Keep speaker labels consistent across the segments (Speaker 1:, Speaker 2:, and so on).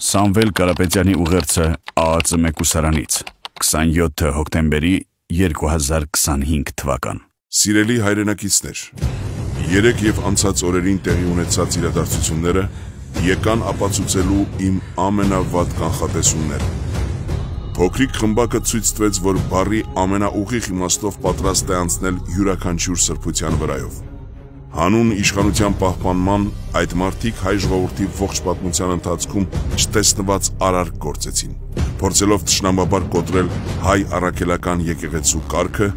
Speaker 1: Սամվել Կարապետյանի ուղերձը ԱԱԾ մեկուսարանից 27 հոկտեմբերի 2025 թվական։
Speaker 2: Սիրելի հայրենակիցներ, երեկ և անցած օրերին տեղի ունեցած իրադարձությունները եկան ապացուցելու իմ ամենավատ կանխատեսումները։ Փոքրիկ խմբակը ցույց տվեց, որ բառի ամենաուղիղ իմաստով պատրաստ է անցնել յուրաքանչյուր սրբության վրայով։ Հանուն իշխանության պահպանման այդ մարդիկ հայ ժողովրդի ողջ պատմության ընթացքում չտեսնված արարք գործեցին, փորձելով թշնամաբար կոտրել հայ առաքելական եկեղեցու կարգը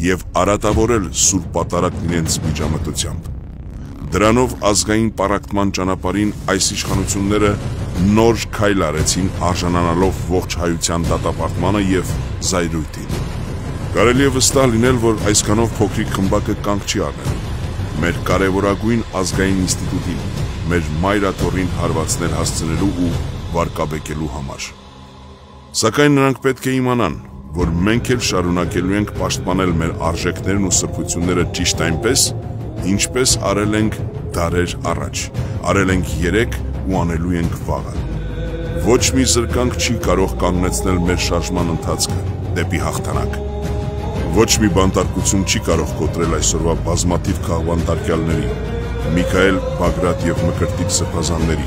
Speaker 2: և արատավորել սուրբ պատարագն իրենց միջամտությամբ։ Դրանով ազգային պառակտման ճանապարհին այս իշխանությունները նոր քայլ արեցին, արժանանալով ողջ հայության դատապարտմանը և զայրույթին։ Կարելի է վստահ լինել, որ այսքանով փոքրիկ խմբակը կանգ չի առնել մեր կարևորագույն ազգային ինստիտուտին, մեր մայրաթոռին հարվածներ հասցնելու ու վարկաբեկելու համար։ Սակայն նրանք պետք է իմանան, որ մենք էլ շարունակելու ենք պաշտպանել մեր արժեքներն ու սրբությունները ճիշտ այնպես, ինչպես արել ենք դարեր առաջ, արել ենք երեկ ու անելու ենք վաղը։ Ոչ մի զրկանք չի կարող կանգնեցնել մեր շարժման ընթացքը դեպի հաղթանակ։ Ոչ մի բանտարկություն չի կարող կոտրել այսօրվա բազմաթիվ քաղբանտարկյալների, Միքայել, Բագրատ և Մկրտիչ սրբազանների,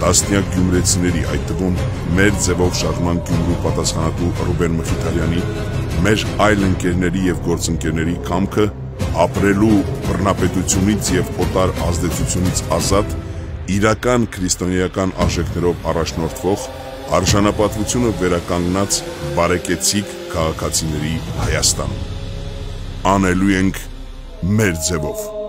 Speaker 2: տասնյակ գյումրեցիների, այդ թվում մեր ձևով շարժման Գյումրու պատասխանատու Ռուբեն Մխիթարյանի, մեր այլ ընկերների և գործընկերների կամքը ապրելու բռնապետությունից և օտար ազդեցությունից ազատ, իրական քրիստոնեական արժեքներով առաջնորդվող, արժանապատվությունը վերականգնած բարեկեցիկ քաղաքացիների Հայաստանում։ Անելու ենք մեր ձևով։